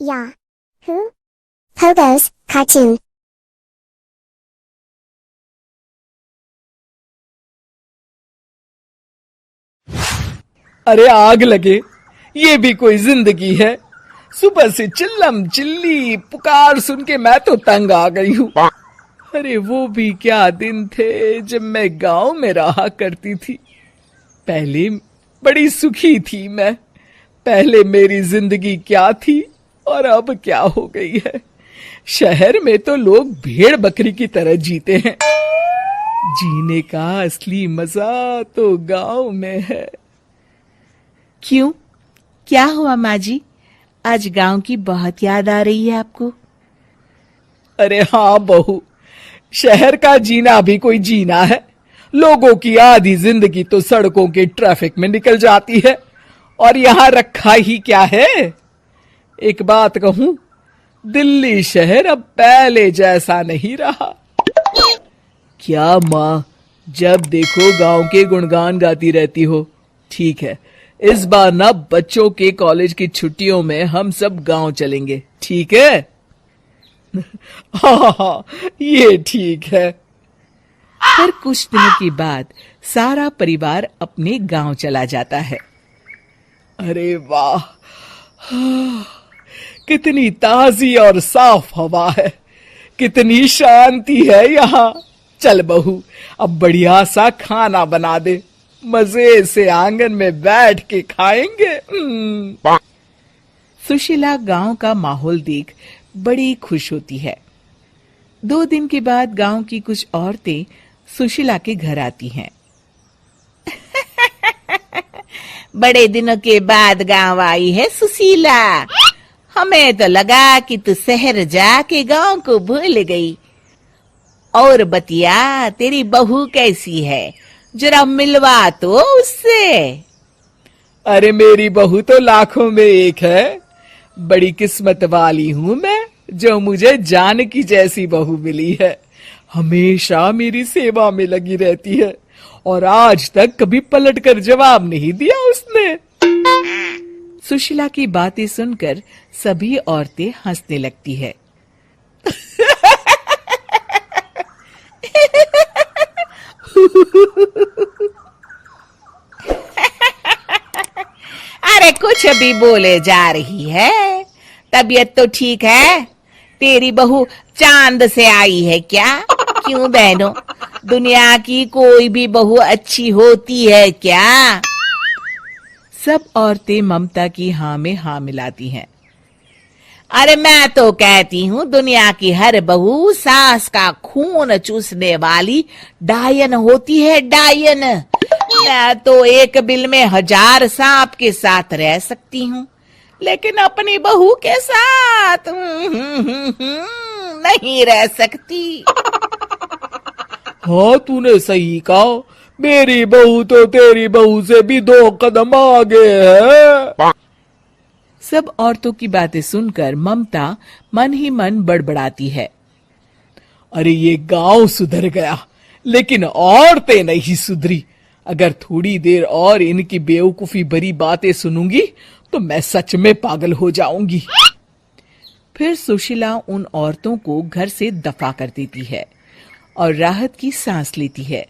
Yahoo! Pogo's cartoon. अरे आग लगे, ये भी कोई जिंदगी है। सुबह से चिल्लम चिल्ली पुकार सुन के मैं तो तंग आ गई हूँ। अरे वो भी क्या दिन थे जब मैं गांव में रहा करती थी। पहले बड़ी सुखी थी मैं। पहले मेरी जिंदगी क्या थी और अब क्या हो गई है। शहर में तो लोग भेड़ बकरी की तरह जीते हैं। जीने का असली मजा तो गांव में है। क्यों, क्या हुआ माँ जी? आज गांव की बहुत याद आ रही है आपको? अरे हाँ बहू, शहर का जीना भी कोई जीना है। लोगों की आधी जिंदगी तो सड़कों के ट्रैफिक में निकल जाती है और यहाँ रखा ही क्या है। एक बात कहूं, दिल्ली शहर अब पहले जैसा नहीं रहा। क्या माँ, जब देखो गांव के गुणगान गाती रहती हो। ठीक है, इस बार ना बच्चों के कॉलेज की छुट्टियों में हम सब गांव चलेंगे, ठीक है? हाँ, ये ठीक है। फिर कुछ दिनों के बाद सारा परिवार अपने गांव चला जाता है। अरे वाह, कितनी ताजी और साफ हवा है, कितनी शांति है यहाँ। चल बहू, अब बढ़िया सा खाना बना दे, मजे से आंगन में बैठ के खाएंगे। सुशीला गांव का माहौल देख बड़ी खुश होती है। 2 दिन के बाद गांव की कुछ औरतें सुशीला के घर आती हैं। बड़े दिनों के बाद गांव आई है सुशीला। हमें तो लगा कि तू शहर जाके गांव को भूल गई। और बतिया, तेरी बहू कैसी है? जरा मिलवा तो उससे। अरे मेरी बहू तो लाखों में एक है। बड़ी किस्मत वाली हूं मैं जो मुझे जानकी जैसी बहू मिली है। हमेशा मेरी सेवा में लगी रहती है और आज तक कभी पलट कर जवाब नहीं दिया उसने। सुशीला की बातें सुनकर सभी औरतें हंसने लगती है। अरे कुछ भी बोले जा रही है। तबीयत तो ठीक है? तेरी बहू चांद से आई है क्या? क्यों बहनों, दुनिया की कोई भी बहू अच्छी होती है क्या? सब औरतें ममता की हाँ में हाँ मिलाती हैं। अरे मैं तो कहती हूँ दुनिया की हर बहू सास का खून चूसने वाली डायन होती है, डायन। मैं तो एक बिल में 1000 सांप के साथ रह सकती हूँ, लेकिन अपनी बहू के साथ नहीं रह सकती। हाँ, तूने सही कहा। मेरी बहू तो तेरी बहू से भी 2 कदम आगे है। सब औरतों की बातें सुनकर ममता मन ही मन बड़बड़ाती है। अरे ये गांव सुधर गया, लेकिन औरतें नहीं सुधरी। अगर थोड़ी देर और इनकी बेवकूफी भरी बातें सुनूंगी तो मैं सच में पागल हो जाऊंगी। फिर सुशीला उन औरतों को घर से दफा कर देती है और राहत की सांस लेती है।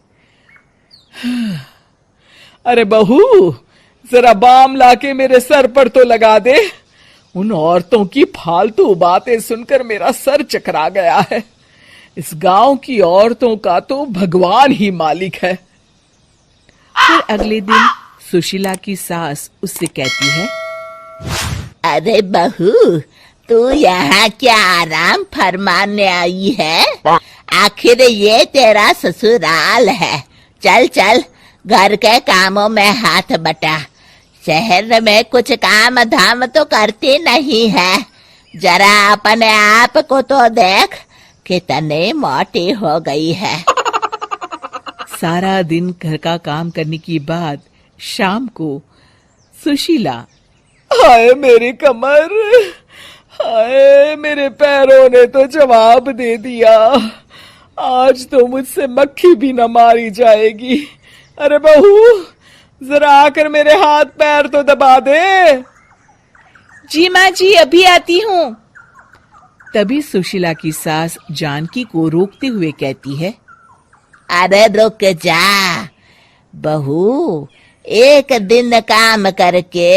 अरे बहू, जरा बाम लाके मेरे सर पर तो लगा दे। उन औरतों की फालतू बातें सुनकर मेरा सर चकरा गया है। इस गांव की औरतों का तो भगवान ही मालिक है। फिर अगले दिन सुशीला की सास उससे कहती है, अरे बहू, तू यहाँ क्या आराम फरमाने आई है? आखिर ये तेरा ससुराल है। चल चल, घर के कामों में हाथ बटा। शहर में कुछ काम धाम तो करती नहीं है। जरा अपने आप को तो देख, कितनी मोटी हो गई है। सारा दिन घर का काम करने के बाद शाम को सुशीला, हाय मेरी कमर, हाय मेरे पैरों ने तो जवाब दे दिया। आज तो मुझसे मक्खी भी न मारी जाएगी। अरे बहू, जरा आकर मेरे हाथ पैर तो दबा दे। जी माँ जी, अभी आती हूँ। तभी सुशीला की सास जानकी को रोकते हुए कहती है, अरे रुक जा बहू, एक दिन काम करके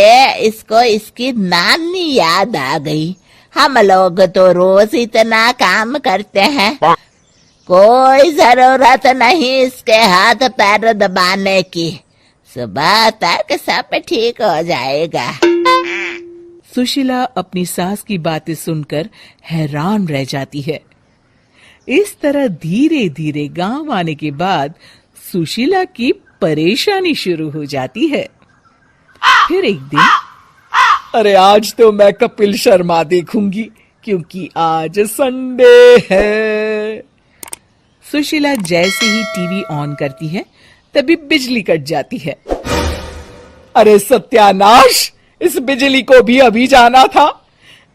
इसको इसकी नानी याद आ गई। हम लोग तो रोज इतना काम करते हैं, कोई जरूरत नहीं इसके हाथ पैर दबाने की। सुबह तक सब ठीक हो जाएगा। सुशीला अपनी सास की बातें सुनकर हैरान रह जाती है। इस तरह धीरे धीरे गांव आने के बाद सुशीला की परेशानी शुरू हो जाती है। फिर एक दिन, अरे आज तो मैं कपिल शर्मा देखूंगी क्योंकि आज संडे है। सुशीला जैसे ही टीवी ऑन करती है तभी बिजली कट जाती है। अरे सत्यानाश, इस बिजली को भी अभी जाना था।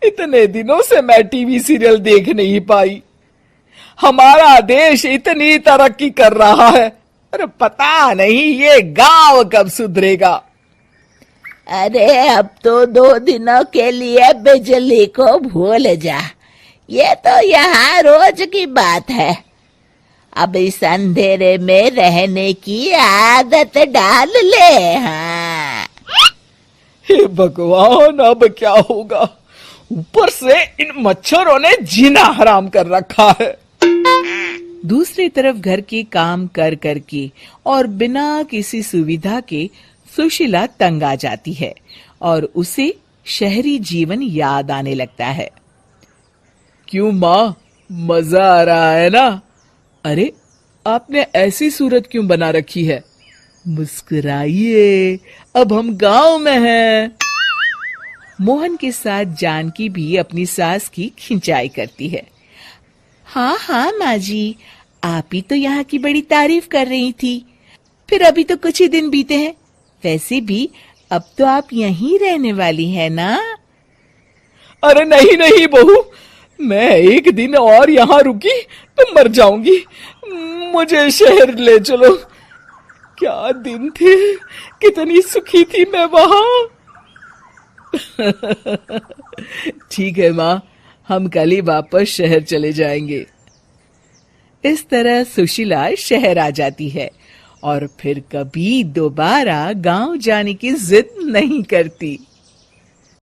इतने दिनों से मैं टीवी सीरियल देख नहीं पाई। हमारा देश इतनी तरक्की कर रहा है, अरे पता नहीं ये गांव कब सुधरेगा। अरे अब तो 2 दिनों के लिए बिजली को भूल जा, ये तो यहाँ रोज की बात है। अब इस अंधेरे में रहने की आदत डाल ले। हाँ, हे भगवान, अब क्या होगा? ऊपर से इन मच्छरों ने जीना हराम कर रखा है। दूसरी तरफ घर के काम कर कर के और बिना किसी सुविधा के सुशीला तंग आ जाती है और उसे शहरी जीवन याद आने लगता है। क्यों माँ, मजा आ रहा है ना? अरे आपने ऐसी सूरत क्यों बना रखी है? मुस्कुराइए, अब हम गांव में हैं। मोहन के साथ जानकी भी अपनी सास की खिंचाई करती है। हाँ हाँ माँ जी, आप ही तो यहाँ की बड़ी तारीफ कर रही थी। फिर अभी तो कुछ ही दिन बीते हैं, वैसे भी अब तो आप यहीं रहने वाली है ना? अरे नहीं नहीं बहू, मैं एक दिन और यहाँ रुकी तो मर जाऊंगी। मुझे शहर ले चलो। क्या दिन थे, कितनी सुखी थी मैं वहां। ठीक है माँ, हम कल ही वापस शहर चले जाएंगे। इस तरह सुशीला शहर आ जाती है और फिर कभी दोबारा गांव जाने की जिद नहीं करती।